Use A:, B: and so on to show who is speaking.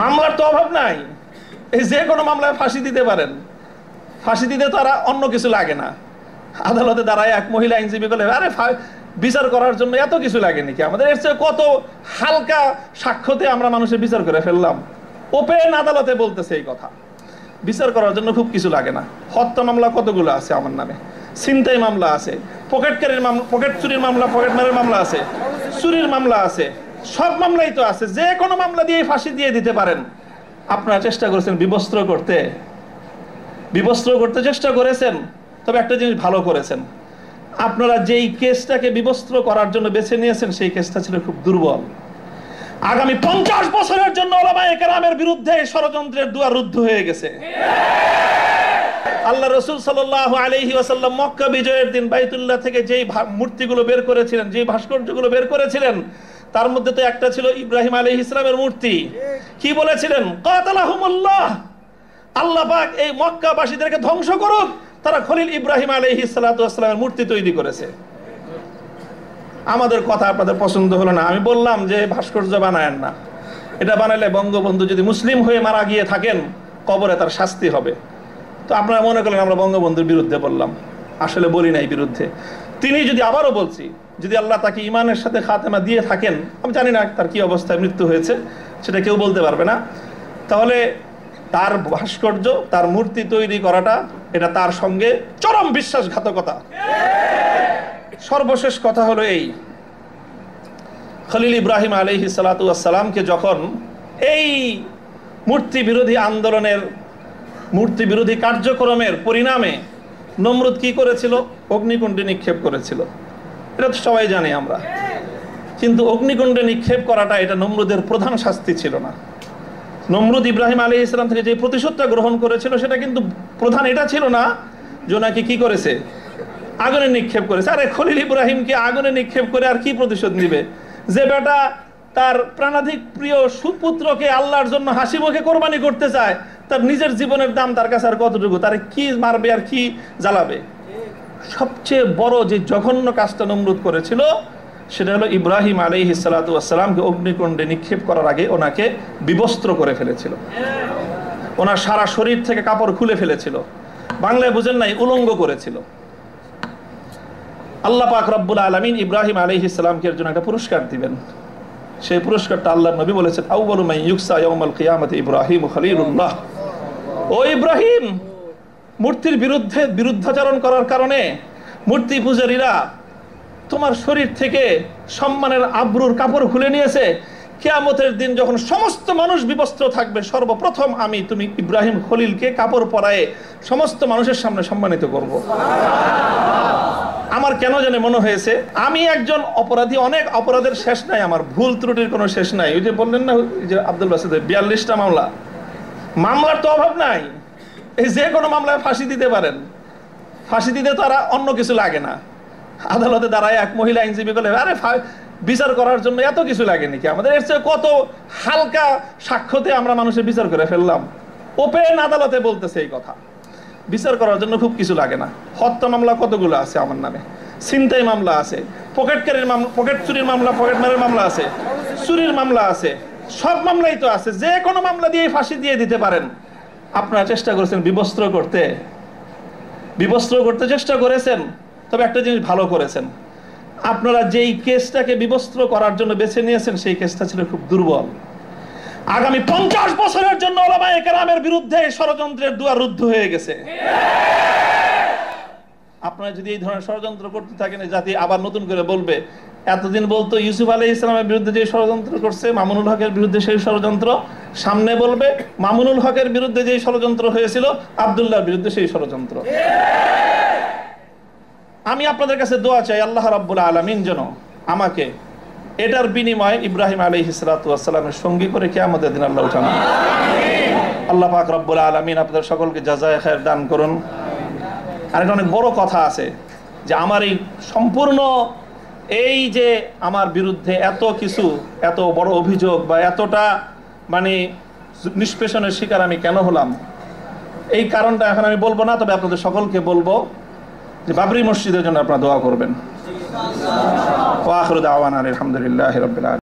A: মামলার তো অভাব নাই, এই যে কোনো মামলায় ফাঁসি দিতে পারেন। ফাঁসি দিতে তো আর অন্য কিছু লাগে না। আদালতে দাঁড়ায় এক মহিলা আইনজীবী বলে, আরে বিচার করার জন্য এত কিছু লাগে নাকি আমাদের? এর চেয়ে কত হালকা সাক্ষ্যতে আমরা মানুষের বিচার করে ফেললাম। ওপেন আদালতে বলতেছে এই কথা, বিচার করার জন্য খুব কিছু লাগে না। হত্যা মামলা কতগুলো আছে আমার নামে, ছিনতাই মামলা আছে, পকেটকারীর মামলা, পকেট চুরির মামলা, পকেট মারের মামলা আছে, চুরির মামলা আছে, সব মামলাই তো আছে। যে কোনো মামলা দিয়ে ফাঁসি দিয়ে দিতে পারেন। আপনারা চেষ্টা করেছেন বিবস্ত্র করতে, বিবস্ত্র করতে চেষ্টা করেছেন, তবে একটা জিনিস ভালো করেছেন, আপনারা যেই কেসটাকে বিবস্ত্র করার জন্য বেছে নিয়েছেন সেই কেসটা ছিল খুব দুর্বল। আগামী 50 বছরের জন্য উলামায়ে কেরামের বিরুদ্ধে ষড়যন্ত্রের দুয়ার রুদ্ধ হয়ে গেছে। আল্লাহ রাসূল সাল্লাল্লাহু আলাইহি ওয়াসাল্লাম মক্কা বিজয়ের দিন বাইতুল্লাহ থেকে যেই মূর্তিগুলো বের করেছিলেন, যেই ভাস্কর্যগুলো বের করেছিলেন, তার মধ্যে তো একটা ছিল ইব্রাহিম আলাইহিস সালামের মূর্তি। কি বলেছিলেন? কাতালাহুমুল্লাহ, আল্লাহ পাক এই মক্কাবাসীদেরকে ধ্বংস করুক, তারা খলিল ইব্রাহিম আলাইহিস সালাতু ওয়াস সালামের মূর্তি তৈরি করেছে। আমাদের কথা আপনাদের পছন্দ হলো না, আমি বললাম যে ভাস্কর্য বানায়েন না, এটা বানালে বঙ্গবন্ধু যদি মুসলিম হয়ে মারা গিয়ে থাকেন কবরে তার শাস্তি হবে। তো আপনারা মনে করলেন আমরা বঙ্গবন্ধুর বিরুদ্ধে বললাম, আসলে বলি নাই বিরুদ্ধে। তিনি যদি, আবারও বলছি, যদি আল্লাহ তাকে ইমানের সাথে খাতেমা দিয়ে থাকেন, আমি জানি না তার কি অবস্থায় মৃত্যু হয়েছে, সেটা কেউ বলতে পারবে না, তাহলে তার ভাস্কর্য, তার মূর্তি তৈরি করাটা এটা তার সঙ্গে চরম বিশ্বাসঘাতকতা। সর্বশেষ কথা হলো এই, খলিল ইব্রাহিম আলাইহিস সালাতু ওয়াস সালামকে যখন এই মূর্তি বিরোধী আন্দোলনের, মূর্তি বিরোধী কার্যক্রমের পরিণামে নমরুদ কি করেছিল? অগ্নিকুণ্ডে নিক্ষেপ করেছিল। এটা তো সবাই জানি আমরা। কিন্তু অগ্নিকুণ্ডে নিক্ষেপ করাটা এটা নমরুদের প্রধান শাস্তি ছিল না। নমরুদ ইব্রাহিম আলাইহিস সালাম থেকে যে প্রতিশোধটা গ্রহণ করেছিল সেটা কিন্তু প্রধান এটা ছিল না যে ওনাকে কি করেছে? আগুনে নিক্ষেপ করেছে। আরে খলিল ইব্রাহিমকে আগুনে নিক্ষেপ করে আর কি প্রতিশোধ নিবে? যে বেটা তার প্রাণাধিক প্রিয় সুপুত্রকে আল্লাহর জন্য হাসি মুখে কোরবানি করতে চায়, তার নিজের জীবনের দাম তার কাছে আর কতটুকু? তার কি মারবে আর কি জ্বালাবে? সবচেয়ে বড় যে জঘন্য কাজটা নমরুদ করেছিল সেটা হলো ইব্রাহিম আলাইহিস সালাতু ওয়াস সালামকে অগ্নিকুণ্ডে নিক্ষেপ করার আগে ওনাকে বিবস্ত্র করে ফেলেছিল। ওনার সারা শরীর থেকে কাপড় খুলে ফেলেছিল, বাংলায় বুঝেন নাই, উলঙ্গ করেছিল। আল্লাহ পাক রব্বুল আলামিন ইব্রাহিম আলাইহিস সালামকে এর জন্য একটা পুরস্কার দিবেন। সেই পুরস্কারটা আল্লাহর নবী বলেছেন, আউয়ালু মান ইউকসা ইয়াউমাল কিয়ামাতি ইব্রাহিম খলিলুল্লাহ। ও ইব্রাহিম, মূর্তির বিরুদ্ধাচরণ করার কারণে মূর্তি পূজারীরা তোমার শরীর থেকে সম্মানের আবরুর কাপড় খুলে নিয়েছে। কিয়ামতের দিন যখন সমস্ত মানুষ বিবস্ত্র থাকবে, সর্বপ্রথম আমি তুমি ইব্রাহিম খলিলকে কাপড় পরায়ে সমস্ত মানুষের সামনে সম্মানিত করব। আমার কেন জানে মনে হয়েছে আমি একজন অপরাধী, অনেক অপরাধের শেষ নাই, আমার ভুল ত্রুটির কোনো শেষ নাই। ওই যে বললেন না যে আব্দুল বাসিদের 42টা মামলা, মামলার তো অভাব নাই, এই যে কোনো মামলায় ফাঁসি দিতে পারেন। ফাঁসি দিতে তো আর অন্য কিছু লাগে না। আদালতে দাঁড়ায় এক মহিলা আইনজীবী বলে, আরে বিচার করার জন্য এত কিছু লাগে নাকি আমাদের? এর চেয়ে কত হালকা সাক্ষ্যতে আমরা মানুষের বিচার করে ফেললাম। ওপেন আদালতে বলতেছে এই কথা, বিচার করার জন্য খুব কিছু লাগে না। হত্যা মামলা কতগুলো আছে আমার নামে, ছিনতাই মামলা আছে, পকেটকারীর মামলা, পকেট চুরির মামলা, পকেট মারের মামলা আছে, চুরির মামলা আছে, সব মামলাই তো আছে। যে কোনো মামলা দিয়ে ফাঁসি দিয়ে দিতে পারেন। আপনারা চেষ্টা করেছেন বিবস্ত্র করতে, বিবস্ত্র করতে চেষ্টা করেছেন, তবে একটা জিনিস ভালো করেছেন, আপনারা যেই কেসটাকে বিবস্ত্র করার জন্য বেছে নিয়েছেন সেই কেসটা ছিল খুব দুর্বল। আগামী 50 বছরের জন্য উলামায়ে কেরামের বিরুদ্ধে ষড়যন্ত্রের দুয়ার রুদ্ধ হয়ে গেছে। আপনারা যদি এই ধরনের ষড়যন্ত্র করতে থাকেন, জাতি আবার নতুন করে বলবে, এতদিন বলতো ইউসুফ আলাইহিস সালামের বিরুদ্ধে যে ষড়যন্ত্র করছে, মামুনুল হকের বিরুদ্ধে সেই ষড়যন্ত্র, সামনে বলবে মামুনুল হকের বিরুদ্ধে যে ষড়যন্ত্র হয়েছিল আব্দুল্লাহর বিরুদ্ধে সেই ষড়যন্ত্র। আমি আপনাদের কাছে দোয়া চাই, আল্লাহ রাব্বুল আলামিন যেন আমাকে এটার বিনিময়ে ইব্রাহিম আলাইহিস সালাতু ওয়াস সালামের সঙ্গী করে কিয়ামতের দিন আল্লাহ উঠান। আল্লাহ পাক রব্বুল আলামিন আপনাদের সকলকে জাযায়ে খায়ের দান করুন। আর একটা অনেক বড় কথা আছে যে আমার এই সম্পূর্ণ এই যে আমার বিরুদ্ধে এত কিছু, এত বড় অভিযোগ বা এতটা মানে নিষ্পেষণের শিকার আমি কেন হলাম, এই কারণটা এখন আমি বলবো না, তবে আপনাদের সকলকে বলবো যে বাবরি মসজিদের জন্য আপনারা দোয়া করবেন। ওয়া আখিরু দাওয়ানা আলহামদুলিল্লাহি রাব্বিল আলামিন।